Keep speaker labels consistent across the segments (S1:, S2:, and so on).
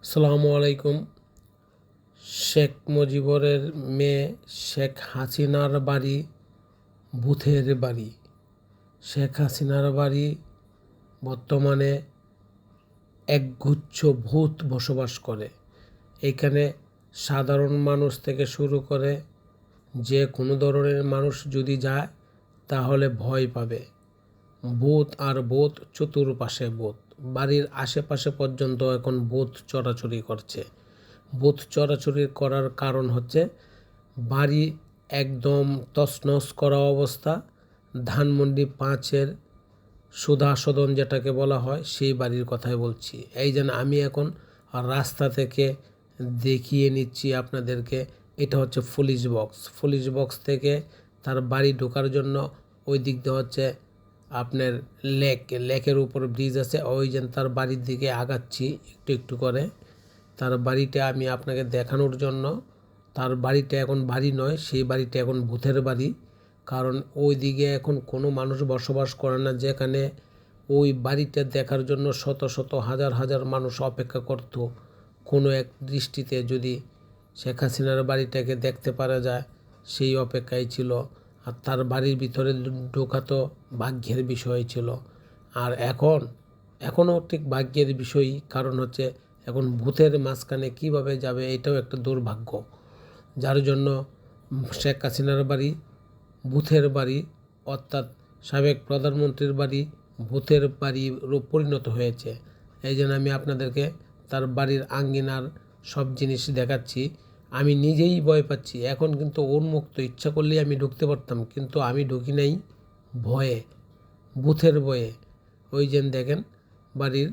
S1: আসসালামু আলাইকুম। শেখ মুজিবুরের মেয়ে শেখ হাসিনার বাড়ি ভূতের বাড়ি। শেখ হাসিনার বাড়ি বর্তমানে একগুচ্ছ ভূত বসবাস করে। এখানে সাধারণ মানুষ থেকে শুরু করে যে কোনো ধরনের মানুষ যদি যায় তাহলে ভয় পাবে। ভূত আর ভূত, চতুর্পাশে ভূত। বাড়ির আশেপাশে পর্যন্ত এখন ভূত চড়াচড়ি করছে। ভূত চড়াচড়ি করার কারণ হচ্ছে বাড়ি একদম তছনছ করা অবস্থা। ধানমন্ডি 5-এর সুধা সদন যেটাকে বলা হয় সেই বাড়ির কথাই বলছি। এই যেন আমি এখন রাস্তা থেকে দেখিয়ে নিচ্ছি আপনাদেরকে। এটা হচ্ছে পুলিশ বক্স। পুলিশ বক্স থেকে তার বাড়ি ঢোকার জন্য ওই দিক দিয়ে হচ্ছে আপনার লেকের উপর ব্রিজ আছে। ওই যেন তার বাড়ির দিকে আগাচ্ছি একটু একটু করে। তার বাড়িটা আমি আপনাকে দেখানোর জন্য, তার বাড়িটা এখন বাড়ি নয়, সেই বাড়িটা এখন ভূতের বাড়ি। কারণ ওই দিকে এখন কোনো মানুষ বসবাস করে না, যেখানে ওই বাড়িটা দেখার জন্য শত শত হাজার হাজার মানুষ অপেক্ষা করত। কোনো এক দৃষ্টিতে যদি শেখ হাসিনার বাড়িটাকে দেখতে পারা যায় সেই অপেক্ষায় ছিল। আর তার বাড়ির ভিতরে ঢোকা তো ভাগ্যের বিষয় ছিল। আর এখনও ঠিক ভাগ্যের বিষয়ই। কারণ হচ্ছে এখন ভূতের মাঝখানে কিভাবে যাবে এটাও একটা দুর্ভাগ্য, যার জন্য শেখ হাসিনার বাড়ি ভূতের বাড়ি, অর্থাৎ সাবেক প্রধানমন্ত্রীর বাড়ি ভূতের বাড়ির পরিণত হয়েছে। এই জন্য আমি আপনাদেরকে তার বাড়ির আঙ্গিনার সব জিনিস দেখাচ্ছি। আমি নিজেই ভয় পাচ্ছি। এখন কিন্তু উন্মুক্ত, ইচ্ছা করলেই আমি ঢুকতে পারতাম, কিন্তু আমি ঢুকি নাই ভয়ে, ভূতের ভয়ে। ওই যে দেখেন বাড়ির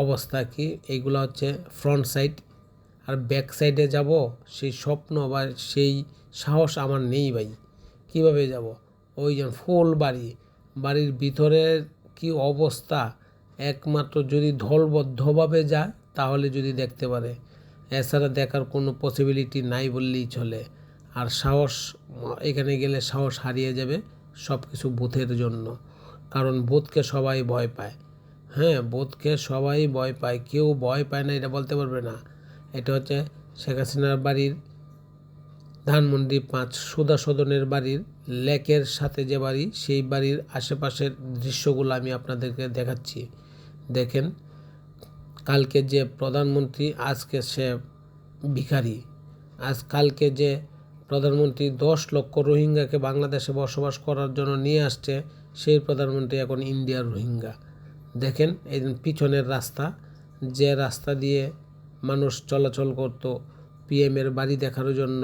S1: অবস্থা কি। এইগুলো হচ্ছে ফ্রন্ট সাইড। আর ব্যাক সাইডে যাব সেই স্বপ্ন বা সেই সাহস আমার নেই ভাই। কিভাবে যাব? ওই যে ফুল বাড়ি, বাড়ির ভিতরের কি অবস্থা, একমাত্র যদি দলবদ্ধভাবে যায় তাহলে যদি দেখতে পারে, এছাড়া দেখার কোনো পসিবিলিটি নাই বললেই চলে। আর সাহস, এখানে গেলে সাহস হারিয়ে যাবে সব কিছু ভূতের জন্য। কারণ ভূতকে সবাই ভয় পায়। হ্যাঁ, ভূতকে সবাই ভয় পায়, কেউ ভয় পায় না এটা বলতে পারবে না। এটা হচ্ছে শেখ হাসিনার বাড়ির ধানমন্ডি 5 সুধা সদনের বাড়ির লেকের সাথে যে বাড়ি, সেই বাড়ির আশেপাশের দৃশ্যগুলো আমি আপনাদেরকে দেখাচ্ছি। দেখেন, কালকে যে প্রধানমন্ত্রী, আজকে সে ভিখারি। কালকে যে প্রধানমন্ত্রী 10 লক্ষ রোহিঙ্গাকে বাংলাদেশে বসবাস করার জন্য নিয়ে আসছে, সেই প্রধানমন্ত্রী এখন ইন্ডিয়ার রোহিঙ্গা। দেখেন এই পিছনের রাস্তা, যে রাস্তা দিয়ে মানুষ চলাচল করতো পিএমের বাড়ি দেখার জন্য,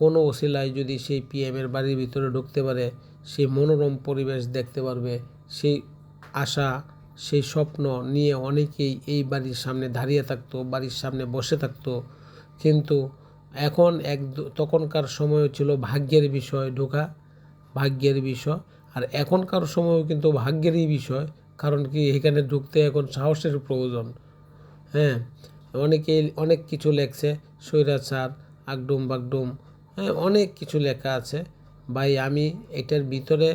S1: কোনো ওসিলায় যদি সেই পিএমের বাড়ির ভিতরে ঢুকতে পারে, সেই মনোরম পরিবেশ দেখতে পারবে, সেই আশা, সেই স্বপ্ন নিয়ে অনেকেই এই বাড়ির সামনে দাঁড়িয়ে থাকতো, বাড়ির সামনে বসে থাকতো। কিন্তু এখন তখনকার সময় ছিল ভাগ্যের বিষয় ঢোকা, ভাগ্যের বিষয়। আর এখনকার সময়ও কিন্তু ভাগ্যেরই বিষয়। কারণ কি, এখানে ঢুকতে এখন সাহসের প্রয়োজন। হ্যাঁ, অনেকেই অনেক কিছু লেখছে, স্বৈরাচার, আগডুম বাগডুম, হ্যাঁ অনেক কিছু লেখা আছে। ভাই আমি এটার ভিতরে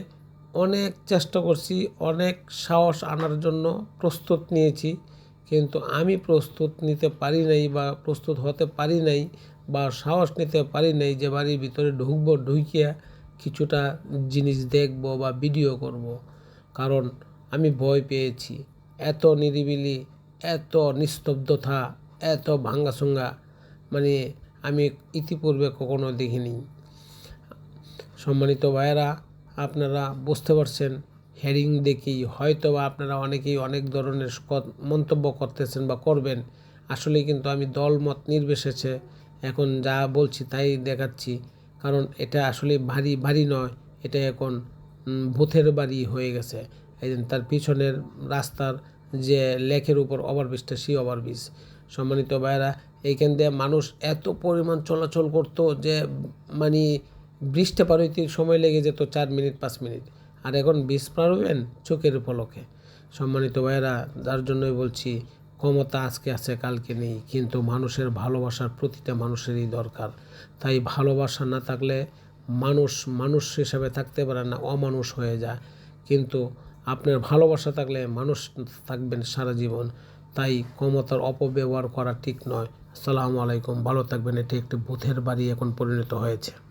S1: অনেক চেষ্টা করছি, অনেক সাহস আনার জন্য প্রস্তুত নিয়েছি, কিন্তু আমি প্রস্তুত নিতে পারি নাই, বা প্রস্তুত হতে পারি নাই, বা সাহস নিতে পারি নাই যে বাড়ির ভিতরে ঢুকবো, ঢুকিয়া কিছুটা জিনিস দেখব বা ভিডিও করব। কারণ আমি ভয় পেয়েছি। এত নিরিবিলি, এত নিস্তব্ধতা, এত ভাঙ্গাচুঙ্গা, মানে আমি ইতিপূর্বে কখনো দেখিনি। সম্মানিত ভাইয়েরা, আপনারা বুঝতে পারছেন, হেডিং দেখেই হয়তো বা আপনারা অনেকেই অনেক ধরনের মন্তব্য করতেছেন বা করবেন। আসলে কিন্তু আমি দলমত নির্বিশেষে এখন যা বলছি তাই দেখাচ্ছি। কারণ এটা আসলে বাড়ি নয়, এটা এখন ভূতের বাড়ি হয়ে গেছে। এই তার পিছনের রাস্তার যে লেকের উপর ওভারব্রিজটা, সেই ওভারব্রিজ। সম্মানিত ভাইয়েরা, এইখান দিয়ে মানুষ এত পরিমাণ চলাচল করতো যে মানে ব্রিজটা পার হইতে সময় লেগে যেত 4 মিনিট 5 মিনিট। আর এখন ব্রিজ পার হবেন চোখের পলকে। সম্মানিত ভাইয়েরা, যার জন্যই বলছি, ক্ষমতা আজকে আছে কালকে নেই, কিন্তু মানুষের ভালোবাসার প্রতিটা মানুষেরই দরকার। তাই ভালোবাসা না থাকলে মানুষ হিসাবে থাকতে পারে না, অমানুষ হয়ে যায়। কিন্তু আপনার ভালোবাসা থাকলে মানুষ থাকবেন সারা জীবন। তাই ক্ষমতার অপব্যবহার করা ঠিক নয়। আসসালামু আলাইকুম, ভালো থাকবেন। এটি একটি ভূতের বাড়ি এখন পরিণত হয়েছে।